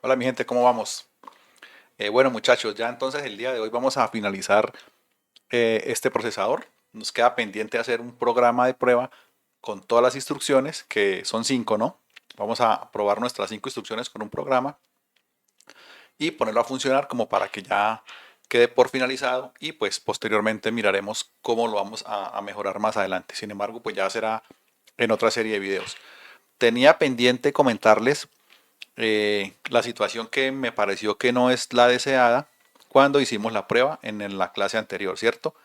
Hola mi gente, ¿cómo vamos? Bueno muchachos, ya entonces el día de hoy vamos a finalizar este procesador. Nos queda pendiente hacer un programa de prueba con todas las instrucciones, que son 5, ¿no? Vamos a probar nuestras 5 instrucciones con un programa y ponerlo a funcionar como para que ya quede por finalizado y pues posteriormente miraremos cómo lo vamos a mejorar más adelante. Sin embargo, pues ya será en otra serie de videos. Tenía pendiente comentarles la situación que me pareció que no es la deseada cuando hicimos la prueba en la clase anterior, ¿cierto?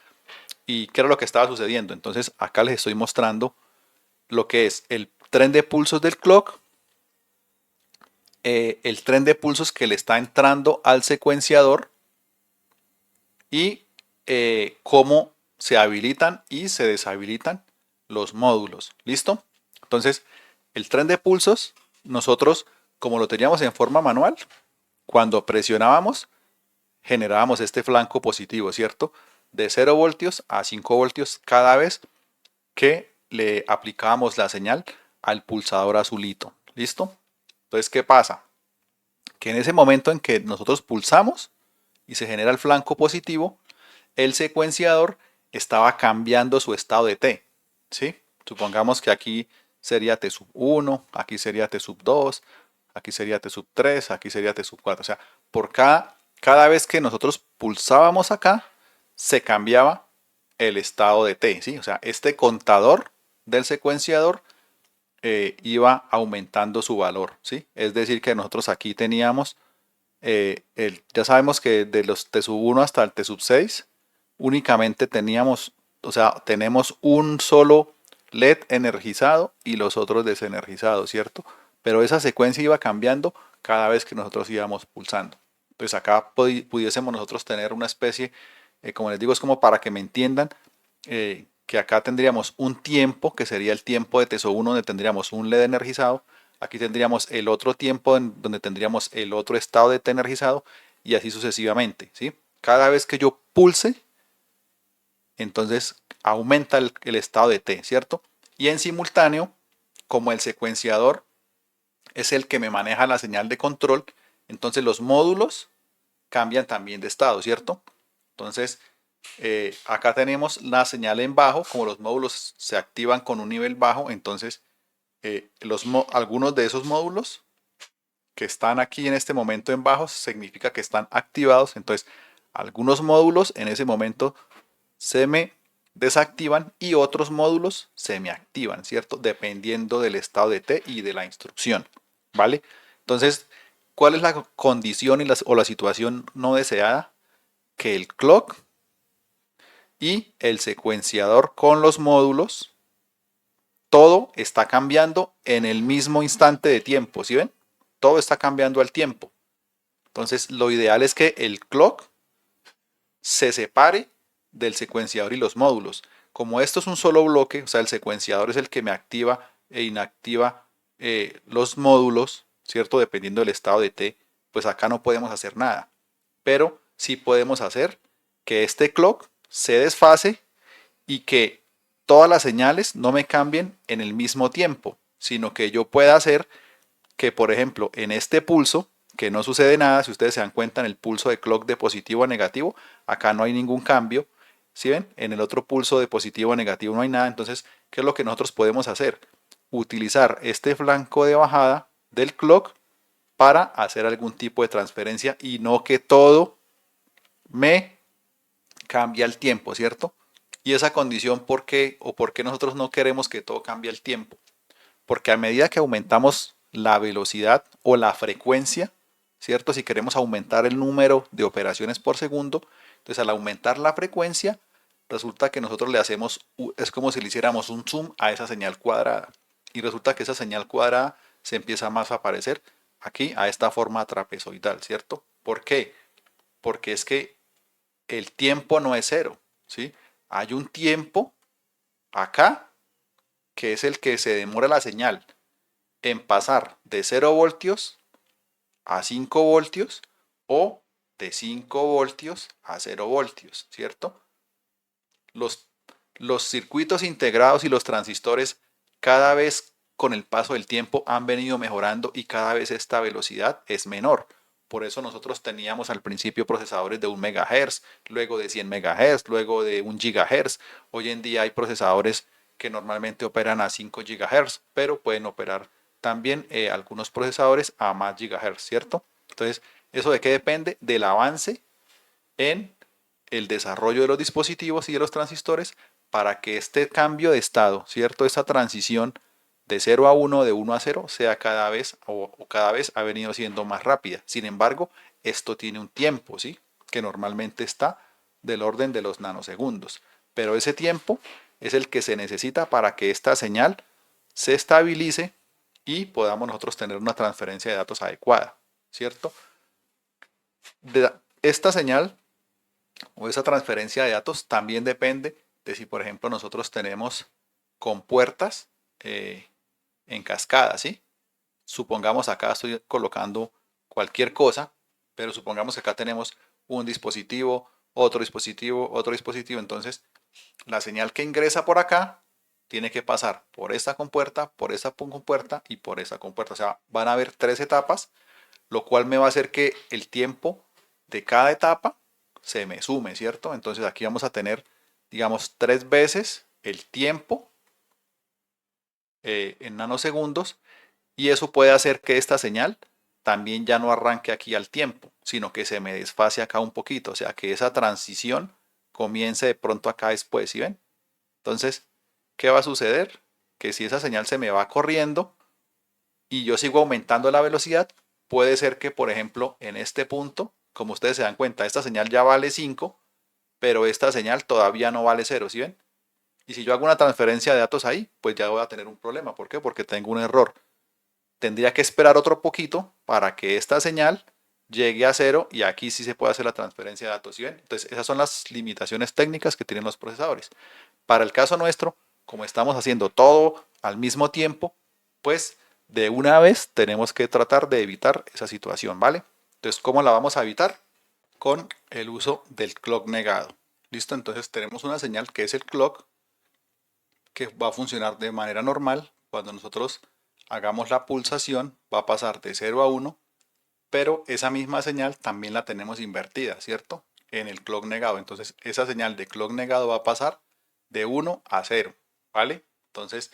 Y qué era lo que estaba sucediendo. Entonces acá les estoy mostrando lo que es el tren de pulsos del clock, el tren de pulsos que le está entrando al secuenciador y cómo se habilitan y se deshabilitan los módulos. ¿Listo? Entonces, el tren de pulsos, nosotros, como lo teníamos en forma manual, cuando presionábamos, generábamos este flanco positivo, ¿cierto? De 0 voltios a 5 voltios cada vez que le aplicábamos la señal al pulsador azulito. ¿Listo? Entonces, ¿qué pasa? Que en ese momento en que nosotros pulsamos y se genera el flanco positivo, el secuenciador estaba cambiando su estado de T. ¿Sí? Supongamos que aquí sería T sub 1, aquí sería T sub 2, aquí sería T sub 3, aquí sería T sub 4. O sea, por cada vez que nosotros pulsábamos acá, se cambiaba el estado de T. ¿Sí? O sea, este contador del secuenciador iba aumentando su valor. ¿Sí? Es decir, que nosotros aquí teníamos, ya sabemos que de los T sub 1 hasta el T sub 6, únicamente teníamos, o sea, tenemos un solo LED energizado y los otros desenergizados, ¿cierto? Pero esa secuencia iba cambiando cada vez que nosotros íbamos pulsando. Entonces acá pudiésemos nosotros tener una especie, como les digo, es como para que me entiendan, que acá tendríamos un tiempo, que sería el tiempo de TESO 1, donde tendríamos un LED energizado. Aquí tendríamos el otro tiempo donde tendríamos el otro estado de T energizado y así sucesivamente, ¿sí? Cada vez que yo pulse, entonces aumenta el estado de T, ¿cierto? Y en simultáneo, como el secuenciador es el que me maneja la señal de control, entonces los módulos cambian también de estado, ¿cierto? Entonces, acá tenemos la señal en bajo, como los módulos se activan con un nivel bajo, entonces algunos de esos módulos que están aquí en este momento en bajo significa que están activados, entonces algunos módulos en ese momento se me desactivan y otros módulos se me activan, ¿cierto? Dependiendo del estado de T y de la instrucción, ¿vale? Entonces, ¿cuál es la condición o la situación no deseada? Que el clock y el secuenciador con los módulos, todo está cambiando en el mismo instante de tiempo, ¿sí ven? Todo está cambiando al tiempo. Entonces, lo ideal es que el clock se separe del secuenciador y los módulos. Como esto es un solo bloque, o sea, el secuenciador es el que me activa e inactiva los módulos, ¿cierto? Dependiendo del estado de T, pues acá no podemos hacer nada. Pero sí podemos hacer que este clock se desfase y que todas las señales no me cambien en el mismo tiempo, sino que yo pueda hacer que, por ejemplo, en este pulso, que no sucede nada, si ustedes se dan cuenta en el pulso de clock de positivo a negativo, acá no hay ningún cambio, ¿sí ven? En el otro pulso de positivo a negativo no hay nada, entonces, ¿qué es lo que nosotros podemos hacer? Utilizar este flanco de bajada del clock para hacer algún tipo de transferencia y no que todo me cambie al tiempo, ¿cierto? Y esa condición, ¿por qué? ¿O por qué nosotros no queremos que todo cambie al tiempo? Porque a medida que aumentamos la velocidad o la frecuencia, ¿cierto? Si queremos aumentar el número de operaciones por segundo, entonces al aumentar la frecuencia, resulta que nosotros le hacemos, es como si le hiciéramos un zoom a esa señal cuadrada. Y resulta que esa señal cuadrada se empieza más a aparecer aquí a esta forma trapezoidal, ¿cierto? ¿Por qué? Porque es que el tiempo no es cero, ¿sí? Hay un tiempo acá que es el que se demora la señal en pasar de 0 voltios a 5 voltios o de 5 voltios a 0 voltios, ¿cierto? Los, los circuitos integrados y los transistores, cada vez con el paso del tiempo han venido mejorando y cada vez esta velocidad es menor. Por eso nosotros teníamos al principio procesadores de 1 MHz, luego de 100 MHz, luego de 1 GHz. Hoy en día hay procesadores que normalmente operan a 5 GHz, pero pueden operar también algunos procesadores a más GHz, ¿cierto? Entonces, ¿eso de qué depende? Del avance en el desarrollo de los dispositivos y de los transistores para que este cambio de estado, ¿cierto? Esta transición de 0 a 1, de 1 a 0, sea cada vez o cada vez ha venido siendo más rápida. Sin embargo, esto tiene un tiempo, ¿sí? Que normalmente está del orden de los nanosegundos. Pero ese tiempo es el que se necesita para que esta señal se estabilice y podamos nosotros tener una transferencia de datos adecuada, ¿cierto? Esta señal o esa transferencia de datos también depende de si, por ejemplo, nosotros tenemos compuertas en cascada, ¿sí? Supongamos acá estoy colocando cualquier cosa, pero supongamos que acá tenemos un dispositivo, otro dispositivo, otro dispositivo. Entonces, la señal que ingresa por acá tiene que pasar por esta compuerta, por esta compuerta y por esta compuerta. O sea, van a haber 3 etapas, lo cual me va a hacer que el tiempo de cada etapa se me sume, ¿cierto? Entonces aquí vamos a tener, digamos, 3 veces el tiempo en nanosegundos, y eso puede hacer que esta señal también ya no arranque aquí al tiempo, sino que se me desfase acá un poquito, o sea que esa transición comience de pronto acá después, ¿sí ven? Entonces, ¿qué va a suceder? Que si esa señal se me va corriendo y yo sigo aumentando la velocidad, puede ser que, por ejemplo, en este punto, como ustedes se dan cuenta, esta señal ya vale 5, pero esta señal todavía no vale 0, ¿sí ven? Y si yo hago una transferencia de datos ahí, pues ya voy a tener un problema. ¿Por qué? Porque tengo un error. Tendría que esperar otro poquito para que esta señal llegue a 0 y aquí sí se puede hacer la transferencia de datos, ¿sí ven? Entonces, esas son las limitaciones técnicas que tienen los procesadores. Para el caso nuestro, como estamos haciendo todo al mismo tiempo, pues de una vez tenemos que tratar de evitar esa situación, ¿vale? Entonces, ¿cómo la vamos a evitar? Con el uso del clock negado. ¿Listo? Entonces tenemos una señal que es el clock, que va a funcionar de manera normal. Cuando nosotros hagamos la pulsación, va a pasar de 0 a 1, pero esa misma señal también la tenemos invertida, ¿cierto? En el clock negado. Entonces, esa señal de clock negado va a pasar de 1 a 0, ¿vale? Entonces,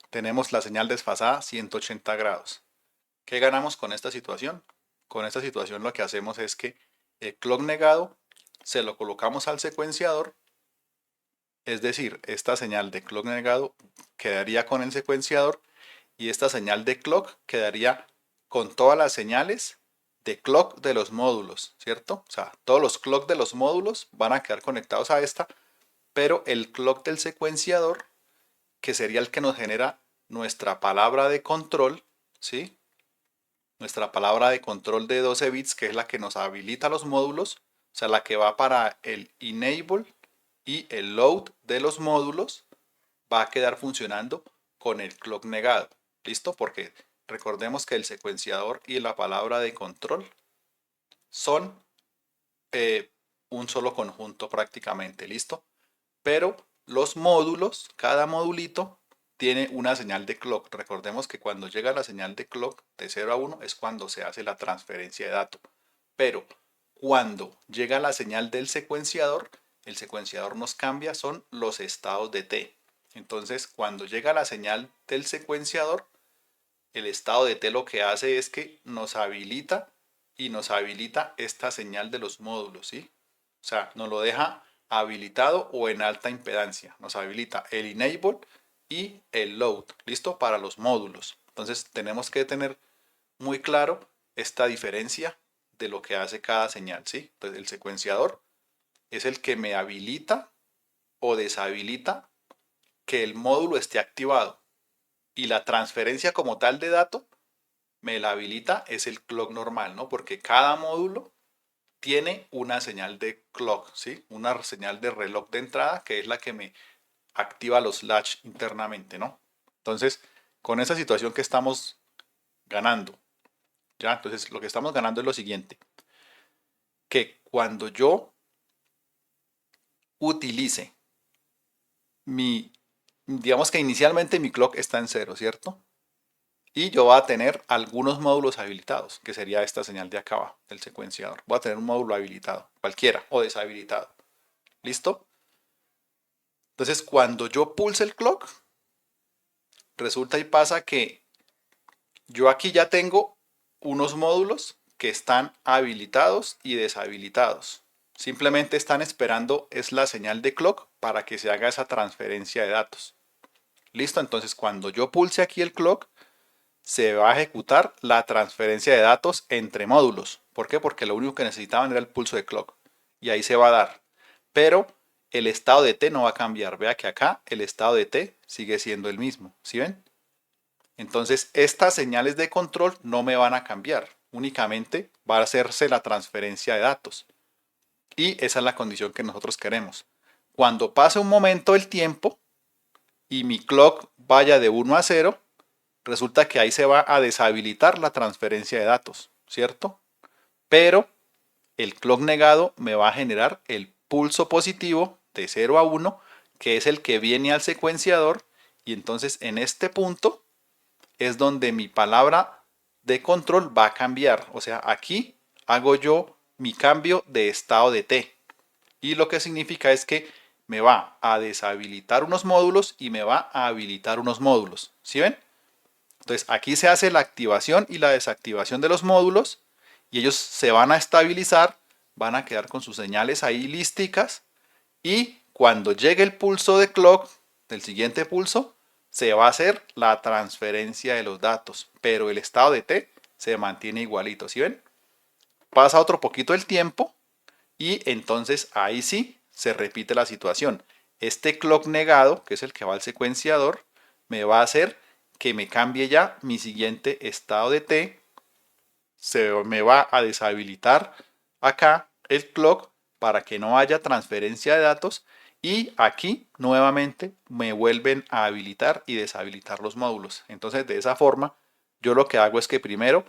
tenemos la señal desfasada 180 grados. ¿Qué ganamos con esta situación? Con esta situación lo que hacemos es que el clock negado se lo colocamos al secuenciador, es decir, esta señal de clock negado quedaría con el secuenciador y esta señal de clock quedaría con todas las señales de clock de los módulos, ¿cierto? O sea, todos los clock de los módulos van a quedar conectados a esta, pero el clock del secuenciador, que sería el que nos genera nuestra palabra de control, ¿sí? Nuestra palabra de control de 12 bits, que es la que nos habilita los módulos, o sea, la que va para el enable y el load de los módulos, va a quedar funcionando con el clock negado. ¿Listo? Porque recordemos que el secuenciador y la palabra de control son un solo conjunto prácticamente. ¿Listo? Pero los módulos, cada modulito tiene una señal de clock. Recordemos que cuando llega la señal de clock de 0 a 1 es cuando se hace la transferencia de datos. Pero cuando llega la señal del secuenciador, el secuenciador nos cambia, son los estados de T. Entonces, cuando llega la señal del secuenciador, el estado de T lo que hace es que nos habilita y nos habilita esta señal de los módulos, ¿sí? O sea, nos lo deja habilitado o en alta impedancia. Nos habilita el enable y el load, ¿listo? Para los módulos. Entonces, tenemos que tener muy claro esta diferencia de lo que hace cada señal, ¿sí? Entonces, el secuenciador es el que me habilita o deshabilita que el módulo esté activado, y la transferencia como tal de dato me la habilita es el clock normal, ¿no? Porque cada módulo tiene una señal de clock, ¿sí? Una señal de reloj de entrada que es la que me activa los latch internamente, ¿no? Entonces, con esa situación que estamos ganando, ¿ya? Entonces, lo que estamos ganando es lo siguiente, que cuando yo utilice mi, digamos que inicialmente mi clock está en 0, ¿cierto? Y yo voy a tener algunos módulos habilitados, que sería esta señal de acá abajo, del secuenciador. Voy a tener un módulo habilitado, cualquiera, o deshabilitado. ¿Listo? Entonces, cuando yo pulse el clock, resulta y pasa que yo aquí ya tengo unos módulos que están habilitados y deshabilitados. Simplemente están esperando es la señal de clock para que se haga esa transferencia de datos. ¿Listo? Entonces, cuando yo pulse aquí el clock, se va a ejecutar la transferencia de datos entre módulos. ¿Por qué? Porque lo único que necesitaban era el pulso de clock. Y ahí se va a dar. Pero el estado de T no va a cambiar. Vea que acá el estado de T sigue siendo el mismo. ¿Sí ven? Entonces estas señales de control no me van a cambiar. Únicamente va a hacerse la transferencia de datos. Y esa es la condición que nosotros queremos. Cuando pase un momento del tiempo y mi clock vaya de 1 a 0, resulta que ahí se va a deshabilitar la transferencia de datos, ¿cierto? Pero el clock negado me va a generar el pulso positivo de 0 a 1, que es el que viene al secuenciador, y entonces en este punto es donde mi palabra de control va a cambiar. O sea, aquí hago yo mi cambio de estado de T. Y lo que significa es que me va a deshabilitar unos módulos y me va a habilitar unos módulos. ¿Sí ven? Entonces aquí se hace la activación y la desactivación de los módulos y ellos se van a estabilizar, van a quedar con sus señales ahí lísticas y cuando llegue el pulso de clock del siguiente pulso, se va a hacer la transferencia de los datos, pero el estado de T se mantiene igualito. ¿Sí ven? Pasa otro poquito el tiempo y entonces ahí sí se repite la situación. Este clock negado, que es el que va al secuenciador, me va a hacer que me cambie ya mi siguiente estado de T. Se me va a deshabilitar acá el clock para que no haya transferencia de datos y aquí nuevamente me vuelven a habilitar y deshabilitar los módulos. Entonces de esa forma yo lo que hago es que primero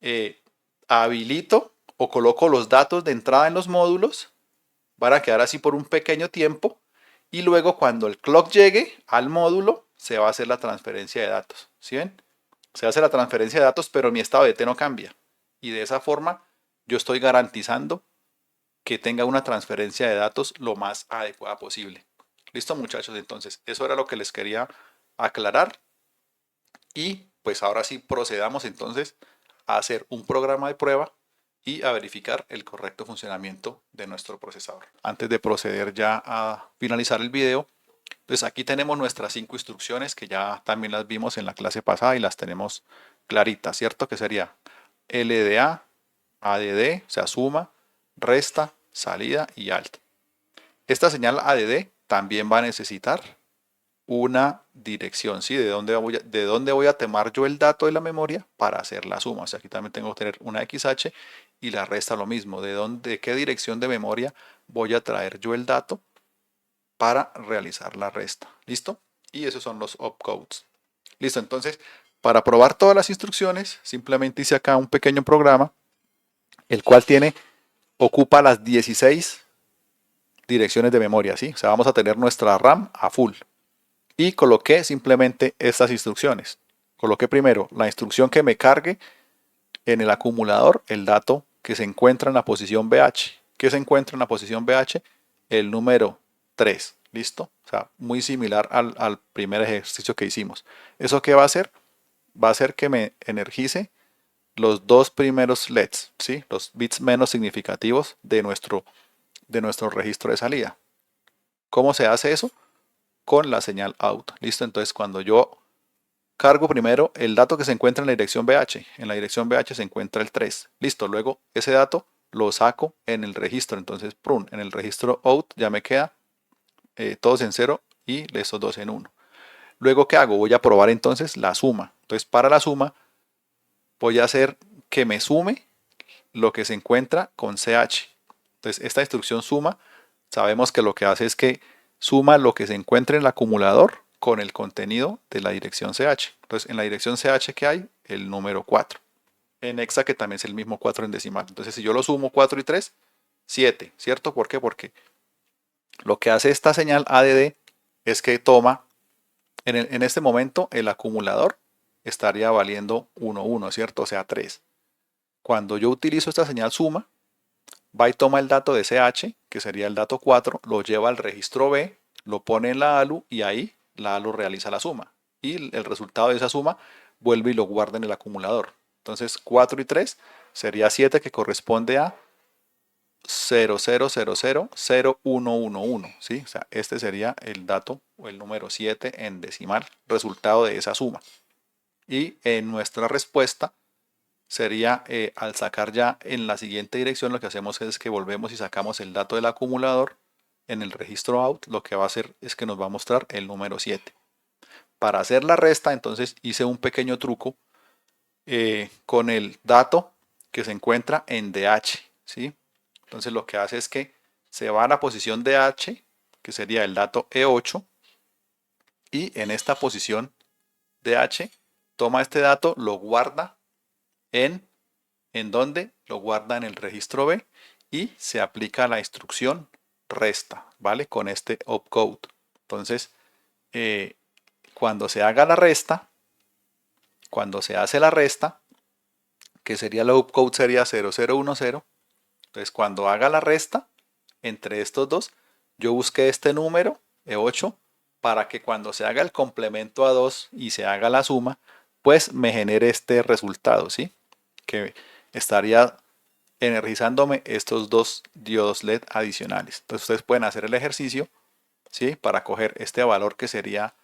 eh, habilito o coloco los datos de entrada en los módulos, van a quedar así por un pequeño tiempo y luego cuando el clock llegue al módulo se va a hacer la transferencia de datos. ¿Sí ven? Se hace la transferencia de datos pero mi estado de T no cambia y de esa forma yo estoy garantizando que tenga una transferencia de datos lo más adecuada posible. Listo muchachos, entonces eso era lo que les quería aclarar y pues ahora sí procedamos entonces a hacer un programa de prueba y a verificar el correcto funcionamiento de nuestro procesador. Antes de proceder ya a finalizar el video, pues aquí tenemos nuestras 5 instrucciones que ya también las vimos en la clase pasada y las tenemos claritas, ¿cierto? Que sería LDA, ADD, o sea, suma, resta, salida y alt. Esta señal ADD también va a necesitar una dirección, ¿sí? De dónde voy a tomar yo el dato de la memoria para hacer la suma. O sea, aquí también tengo que tener una XH y la resta lo mismo. De qué dirección de memoria voy a traer yo el dato para realizar la resta. ¿Listo? Y esos son los opcodes. Listo, entonces, para probar todas las instrucciones, simplemente hice acá un pequeño programa, el cual ocupa las 16 direcciones de memoria, ¿sí? O sea, vamos a tener nuestra RAM a full. Y coloqué simplemente estas instrucciones. Coloqué primero la instrucción que me cargue en el acumulador el dato que se encuentra en la posición BH. ¿Qué se encuentra en la posición BH? El número 3. ¿Listo? O sea, muy similar al primer ejercicio que hicimos. ¿Eso qué va a hacer? Va a hacer que me energice los dos primeros LEDs, ¿sí? Los bits menos significativos de nuestro registro de salida. ¿Cómo se hace eso? Con la señal out. ¿Listo? Entonces cuando yo cargo primero el dato que se encuentra en la dirección BH. En la dirección BH se encuentra el 3. Listo, luego ese dato lo saco en el registro. Entonces, prun, en el registro out ya me queda todos en 0 y estos dos en 1. Luego, ¿qué hago? Voy a probar entonces la suma. Entonces, para la suma, voy a hacer que me sume lo que se encuentra con CH. Entonces, esta instrucción suma, sabemos que lo que hace es que suma lo que se encuentra en el acumulador con el contenido de la dirección CH. Entonces, en la dirección CH que hay, el número 4. En hexa, que también es el mismo 4 en decimal. Entonces, si yo lo sumo 4 y 3, 7, ¿cierto? ¿Por qué? Porque lo que hace esta señal ADD es que toma, en este momento, el acumulador estaría valiendo 1, 1, ¿cierto? O sea, 3. Cuando yo utilizo esta señal suma, va y toma el dato de CH, que sería el dato 4, lo lleva al registro B, lo pone en la ALU y ahí la ALU realiza la suma. Y el resultado de esa suma vuelve y lo guarda en el acumulador. Entonces 4 y 3 sería 7, que corresponde a 0,000,0111, ¿sí? O sea, este sería el dato o el número 7 en decimal, resultado de esa suma. Y en nuestra respuesta sería, al sacar ya en la siguiente dirección, lo que hacemos es que volvemos y sacamos el dato del acumulador en el registro out. Lo que va a hacer es que nos va a mostrar el número 7. Para hacer la resta, entonces hice un pequeño truco con el dato que se encuentra en DH, ¿sí? Entonces lo que hace es que se va a la posición DH, que sería el dato E8, y en esta posición DH toma este dato, lo guarda ¿en dónde? Lo guarda en el registro B y se aplica la instrucción resta, ¿vale? Con este opcode. Entonces, cuando se haga la resta, cuando se hace la resta, que sería el opcode sería 0010, entonces cuando haga la resta entre estos dos, yo busqué este número, E8, para que cuando se haga el complemento a 2 y se haga la suma, pues me genere este resultado, ¿sí? Que estaría energizándome estos dos diodos LED adicionales. Entonces ustedes pueden hacer el ejercicio, ¿sí? Para coger este valor que sería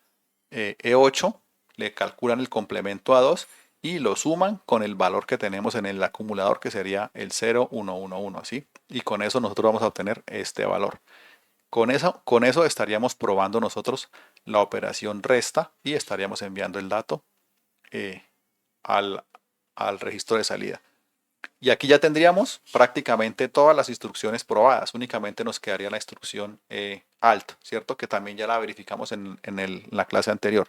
E8, le calculan el complemento a 2 y lo suman con el valor que tenemos en el acumulador, que sería el 0,111, ¿sí? Y con eso nosotros vamos a obtener este valor. Con eso estaríamos probando nosotros la operación resta y estaríamos enviando el dato eh, al, al registro de salida. Y aquí ya tendríamos prácticamente todas las instrucciones probadas. Únicamente nos quedaría la instrucción alt, ¿cierto? Que también ya la verificamos en la clase anterior.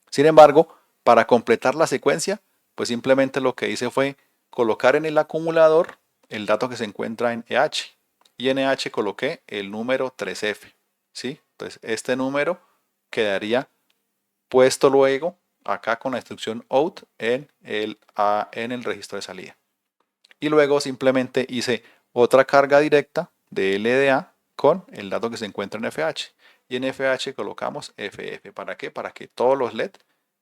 Sin embargo, para completar la secuencia, pues simplemente lo que hice fue colocar en el acumulador el dato que se encuentra en EH. Y en EH coloqué el número 3F, ¿sí? Entonces este número quedaría puesto luego acá con la instrucción out en el registro de salida. Y luego simplemente hice otra carga directa de LDA con el dato que se encuentra en FH. Y en FH colocamos FF. ¿Para qué? Para que todos los LED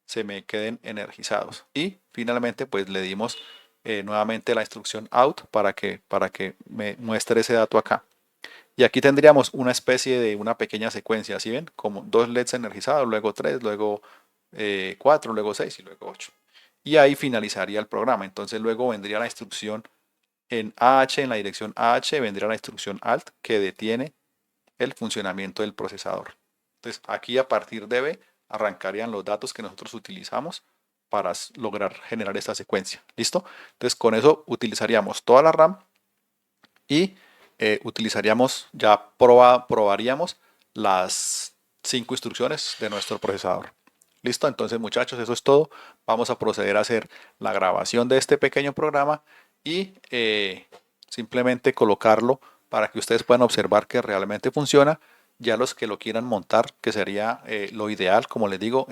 se me queden energizados. Y finalmente pues le dimos nuevamente la instrucción out para que me muestre ese dato acá. Y aquí tendríamos una especie de una pequeña secuencia, ¿sí ven? Como dos LEDs energizados, luego 3, luego 4, luego 6 y luego 8. Y ahí finalizaría el programa. Entonces luego vendría la instrucción en AH, en la dirección AH, vendría la instrucción ALT que detiene el funcionamiento del procesador. Entonces aquí a partir de B arrancarían los datos que nosotros utilizamos para lograr generar esta secuencia. ¿Listo? Entonces con eso utilizaríamos toda la RAM y probaríamos las 5 instrucciones de nuestro procesador. Listo, entonces muchachos, eso es todo. Vamos a proceder a hacer la grabación de este pequeño programa y simplemente colocarlo para que ustedes puedan observar que realmente funciona. Ya los que lo quieran montar, que sería lo ideal, como les digo,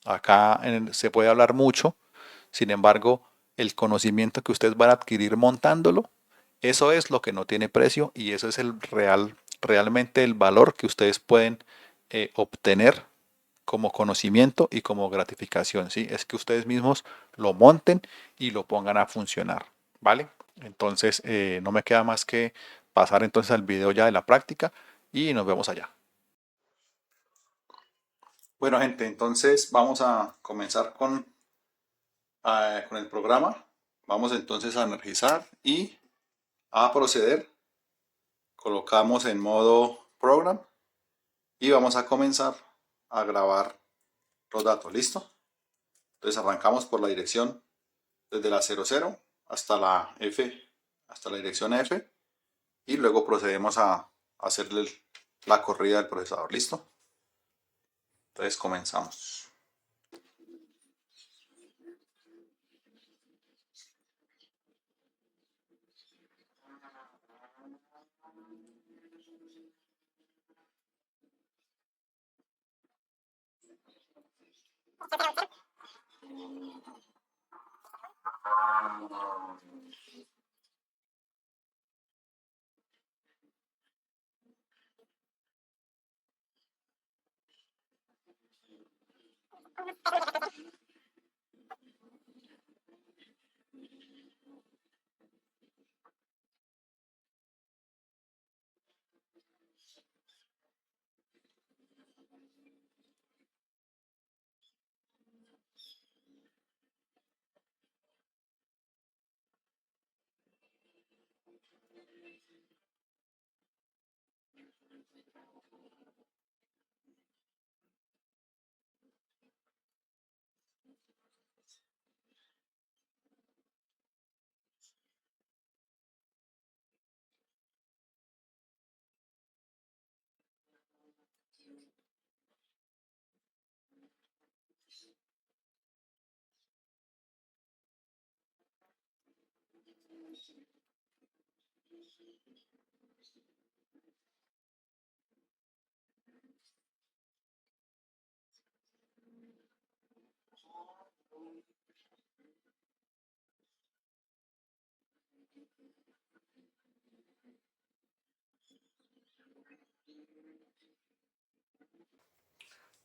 acá se puede hablar mucho. Sin embargo, el conocimiento que ustedes van a adquirir montándolo, eso es lo que no tiene precio y eso es realmente el valor que ustedes pueden obtener como conocimiento y como gratificación, ¿sí? Es que ustedes mismos lo monten y lo pongan a funcionar, ¿vale? Entonces, no me queda más que pasar entonces al video ya de la práctica y nos vemos allá. Bueno, gente, entonces vamos a comenzar con el programa. Vamos entonces a energizar y a proceder. Colocamos en modo program y vamos a comenzar a grabar los datos. ¿Listo? Entonces arrancamos por la dirección desde la 00 hasta la F, hasta la dirección F y luego procedemos a hacerle la corrida del procesador. ¿Listo? Entonces comenzamos.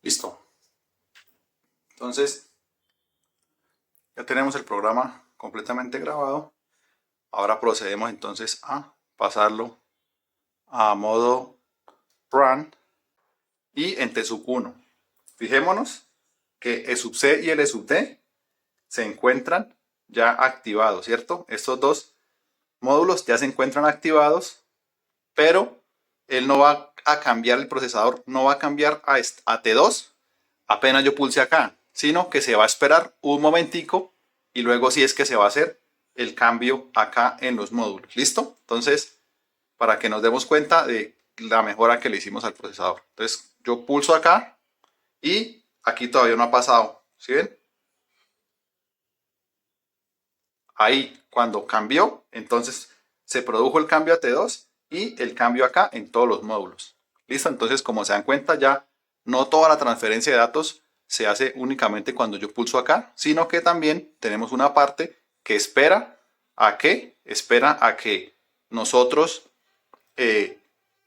Listo. Entonces, ya tenemos el programa completamente grabado. Ahora procedemos entonces a pasarlo a modo run y en T sub 1. Fijémonos que E sub C y el E sub D se encuentran ya activados, ¿cierto? Estos dos módulos ya se encuentran activados, pero él no va a cambiar, el procesador no va a cambiar a T2 apenas yo pulse acá, sino que se va a esperar un momentico y luego sí es que se va a hacer el cambio acá en los módulos. ¿Listo? Entonces, para que nos demos cuenta de la mejora que le hicimos al procesador. Entonces, yo pulso acá y aquí todavía no ha pasado. ¿Sí ven? Ahí, cuando cambió, entonces se produjo el cambio a T2 y el cambio acá en todos los módulos. ¿Listo? Entonces, como se dan cuenta, ya no toda la transferencia de datos se hace únicamente cuando yo pulso acá, sino que también tenemos una parte que espera a que nosotros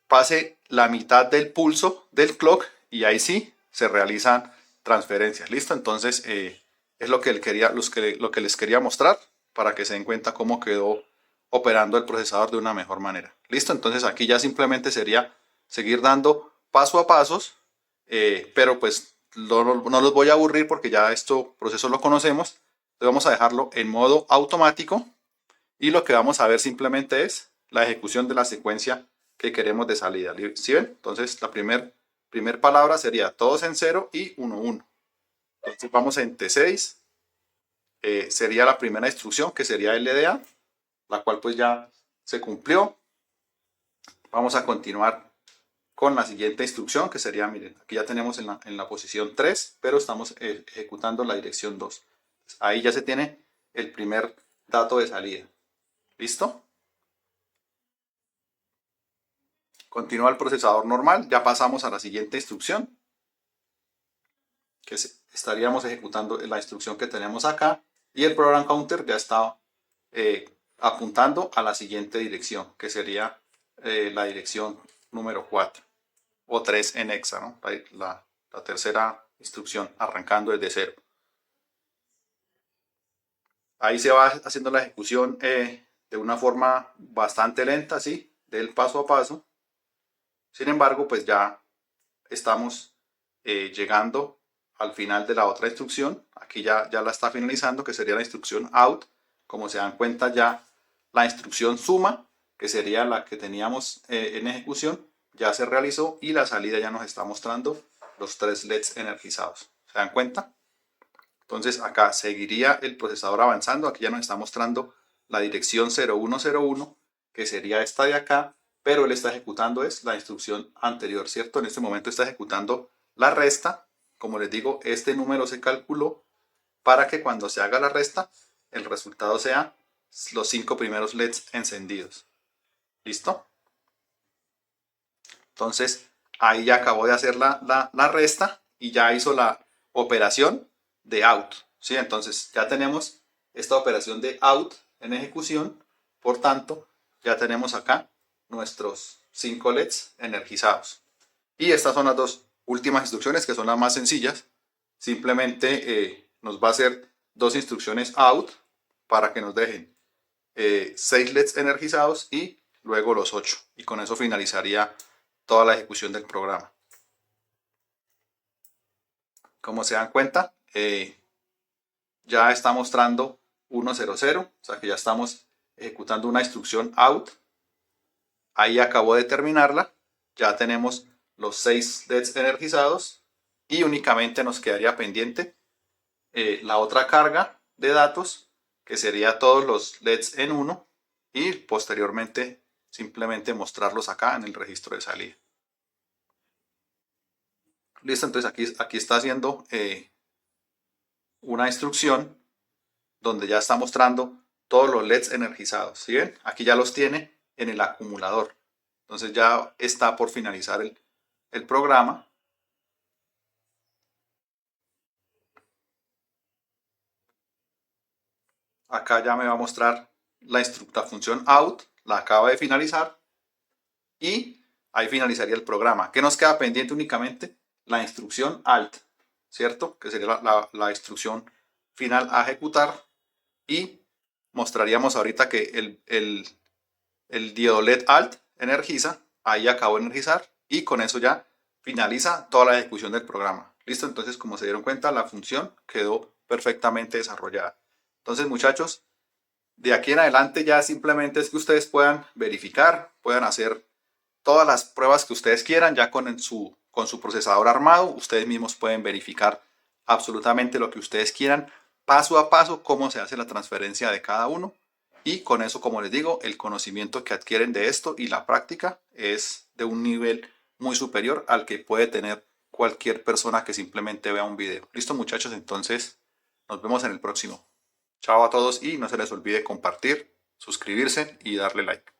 pase la mitad del pulso del clock y ahí sí se realizan transferencias. ¿Listo? Entonces es lo que, lo que les quería mostrar para que se den cuenta cómo quedó operando el procesador de una mejor manera. ¿Listo? Entonces aquí ya simplemente sería seguir dando paso a pasos, pero pues no los voy a aburrir porque ya este proceso lo conocemos. Entonces vamos a dejarlo en modo automático y lo que vamos a ver simplemente es la ejecución de la secuencia que queremos de salida. ¿Sí ven? Entonces la primer palabra sería todos en 0 y 1, 1. Entonces vamos en T6, sería la primera instrucción que sería LDA, la cual pues ya se cumplió. Vamos a continuar con la siguiente instrucción que sería, miren, aquí ya tenemos en la posición 3, pero estamos ejecutando la dirección 2. Ahí ya se tiene el primer dato de salida. ¿Listo? Continúa el procesador normal, ya pasamos a la siguiente instrucción, que estaríamos ejecutando la instrucción que tenemos acá, y el program counter ya está apuntando a la siguiente dirección, que sería la dirección número 4, o 3 en hexa, ¿no? La tercera instrucción, arrancando desde 0. Ahí se va haciendo la ejecución de una forma bastante lenta, ¿sí? Del paso a paso. Sin embargo, pues ya estamos llegando al final de la otra instrucción. Aquí ya la está finalizando, que sería la instrucción out. Como se dan cuenta, ya la instrucción suma, que sería la que teníamos en ejecución, ya se realizó y la salida ya nos está mostrando los 3 LEDs energizados. ¿Se dan cuenta? Entonces acá seguiría el procesador avanzando. Aquí ya nos está mostrando la dirección 0101, que sería esta de acá, pero él está ejecutando es la instrucción anterior, ¿cierto? En este momento está ejecutando la resta. Como les digo, este número se calculó para que cuando se haga la resta, el resultado sea los 5 primeros LEDs encendidos. ¿Listo? Entonces, ahí ya acabó de hacer la resta y ya hizo la operación de out. ¿sí? Entonces ya tenemos esta operación de out en ejecución, por tanto ya tenemos acá nuestros 5 LEDs energizados. Y estas son las dos últimas instrucciones, que son las más sencillas. Simplemente nos va a hacer dos instrucciones out para que nos dejen 6 LEDs energizados y luego los 8. Y con eso finalizaría toda la ejecución del programa. Como se dan cuenta, ya está mostrando 100, o sea que ya estamos ejecutando una instrucción out. Ahí acabo de terminarla. Ya tenemos los 6 LEDs energizados y únicamente nos quedaría pendiente la otra carga de datos, que sería todos los LEDs en uno, y posteriormente simplemente mostrarlos acá en el registro de salida. Listo, entonces aquí está haciendo una instrucción donde ya está mostrando todos los LEDs energizados. ¿Sí ven? Aquí ya los tiene en el acumulador. Entonces ya está por finalizar el programa. Acá ya me va a mostrar la función out, la acaba de finalizar y ahí finalizaría el programa. ¿Qué nos queda pendiente únicamente? La instrucción alt, ¿cierto? Que sería la instrucción final a ejecutar, y mostraríamos ahorita que el diodo LED alt energiza, ahí acabó de energizar y con eso ya finaliza toda la ejecución del programa. Listo, entonces como se dieron cuenta, la función quedó perfectamente desarrollada. Entonces, muchachos, de aquí en adelante ya simplemente es que ustedes puedan verificar, puedan hacer todas las pruebas que ustedes quieran, ya con su procesador armado. Ustedes mismos pueden verificar absolutamente lo que ustedes quieran, paso a paso, cómo se hace la transferencia de cada uno. Y con eso, como les digo, el conocimiento que adquieren de esto y la práctica es de un nivel muy superior al que puede tener cualquier persona que simplemente vea un video. Listo, muchachos, entonces nos vemos en el próximo. Chao a todos y no se les olvide compartir, suscribirse y darle like.